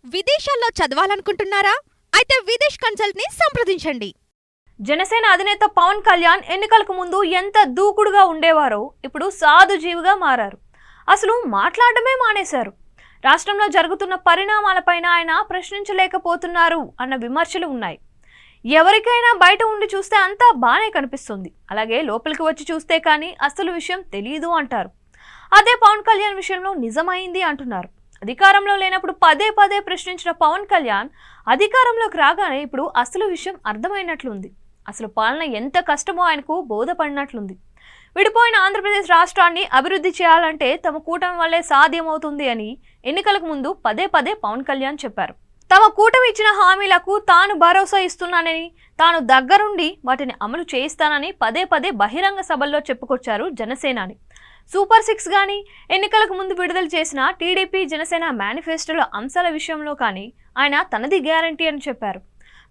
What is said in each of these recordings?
విదేశాల్లో చదవాలనుకుంటున్నారా? అయితే విదేశ్ కన్సల్ట్ ని సంప్రదించండి. జనసేన అధినేత పవన్ కళ్యాణ్ ఎన్నికలకు ముందు ఎంత దూకుడుగా ఉండేవారో ఇప్పుడు సాధుజీవిగా మారారు. అసలు మాట్లాడమే మానేశారు. రాష్ట్రంలో జరుగుతున్న పరిణామాలపైన ఆయన ప్రశ్నించలేకపోతున్నారు అన్న విమర్శలు ఉన్నాయి. ఎవరికైనా బయట ఉండి చూస్తే అంతా బానే కనిపిస్తుంది, అలాగే లోపలికి వచ్చి చూస్తే కానీ అసలు విషయం తెలియదు అంటారు. అదే పవన్ కళ్యాణ్ విషయంలో నిజమైంది అంటున్నారు. అధికారంలో లేనప్పుడు పదే పదే ప్రశ్నించిన పవన్ కళ్యాణ్ అధికారంలోకి రాగానే ఇప్పుడు అసలు విషయం అర్థమైనట్లుంది. అసలు పాలన ఎంత కష్టమో ఆయనకు బోధపడినట్లుంది. విడిపోయిన ఆంధ్రప్రదేశ్ రాష్ట్రాన్ని అభివృద్ధి చేయాలంటే తమ కూటమి వల్లే సాధ్యమవుతుంది అని ఎన్నికలకు ముందు పదే పదే పవన్ కళ్యాణ్ చెప్పారు. తమ కూటమి ఇచ్చిన హామీలకు తాను భరోసా ఇస్తున్నానని, తాను దగ్గరుండి వాటిని అమలు చేయిస్తానని పదే పదే బహిరంగ సభల్లో చెప్పుకొచ్చారు జనసేనాని. సూపర్ 6 కానీ, ఎన్నికలకు ముందు విడుదల చేసిన టీడీపీ జనసేన మేనిఫెస్టోల అంశాల విషయంలో కానీ ఆయన తనది గ్యారంటీ అని చెప్పారు.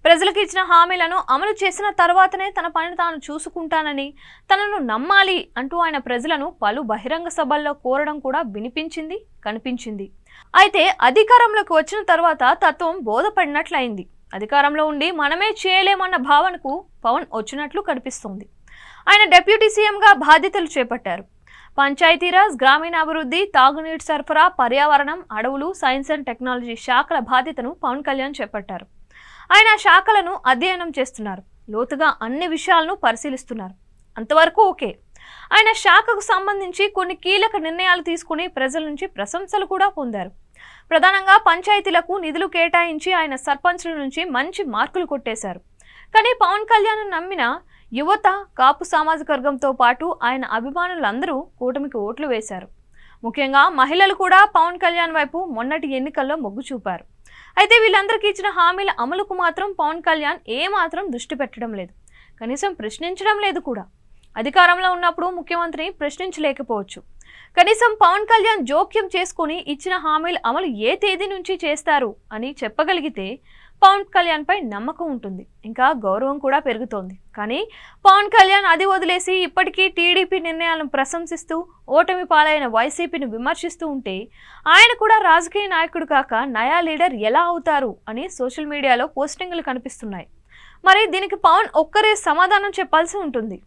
ప్రజలకు ఇచ్చిన హామీలను అమలు చేసిన తర్వాతనే తన పనిని తాను చూసుకుంటానని, తనను నమ్మాలి అంటూ ఆయన ప్రజలను పలు బహిరంగ సభల్లో కోరడం కూడా వినిపించింది, కనిపించింది. అయితే అధికారంలోకి వచ్చిన తర్వాత తత్వం బోధపడినట్లయింది. అధికారంలో ఉండి మనమే చేయలేమన్న భావనకు పవన్ వచ్చినట్లు కనిపిస్తోంది. ఆయన డిప్యూటీ సీఎంగా బాధ్యతలు చేపట్టారు. పంచాయతీరాజ్, గ్రామీణాభివృద్ధి, తాగునీటి సరఫరా, పర్యావరణం, అడవులు, సైన్స్ అండ్ టెక్నాలజీ శాఖల బాధ్యతను పవన్ కళ్యాణ్ చేపట్టారు. ఆయన శాఖలను అధ్యయనం చేస్తున్నారు, లోతుగా అన్ని విషయాలను పరిశీలిస్తున్నారు. అంతవరకు ఓకే. ఆయన శాఖకు సంబంధించి కొన్ని కీలక నిర్ణయాలు తీసుకుని ప్రజల నుంచి ప్రశంసలు కూడా పొందారు. ప్రధానంగా పంచాయతీలకు నిధులు కేటాయించి ఆయన సర్పంచుల నుంచి మంచి మార్కులు కొట్టేశారు. కానీ పవన్ కళ్యాణ్ నమ్మిన యువత, కాపు సామాజిక వర్గంతో పాటు ఆయన అభిమానులందరూ కూటమికి ఓట్లు వేశారు. ముఖ్యంగా మహిళలు కూడా పవన్ కళ్యాణ్ వైపు మొన్నటి ఎన్నికల్లో మొగ్గు చూపారు. అయితే వీళ్ళందరికీ ఇచ్చిన హామీల అమలుకు మాత్రం పవన్ కళ్యాణ్ ఏమాత్రం దృష్టి పెట్టడం లేదు, కనీసం ప్రశ్నించడం లేదు కూడా. అధికారంలో ఉన్నప్పుడు ముఖ్యమంత్రిని ప్రశ్నించలేకపోవచ్చు, కనీసం పవన్ కళ్యాణ్ జోక్యం చేసుకుని ఇచ్చిన హామీల అమలు ఏ తేదీ నుంచి చేస్తారు అని చెప్పగలిగితే పవన్ కళ్యాణ్ పై నమ్మకం ఉంటుంది, ఇంకా గౌరవం కూడా పెరుగుతోంది. కానీ పవన్ కళ్యాణ్ అది వదిలేసి ఇప్పటికీ టీడీపీ నిర్ణయాలను ప్రశంసిస్తూ ఓటమి పాలైన వైసీపీని విమర్శిస్తూ ఉంటే ఆయన కూడా రాజకీయ నాయకుడు కాక నయా లీడర్ ఎలా అవుతారు అని సోషల్ మీడియాలో పోస్టింగ్లు కనిపిస్తున్నాయి. మరి దీనికి పవన్ ఒక్కరే సమాధానం చెప్పాల్సి ఉంటుంది.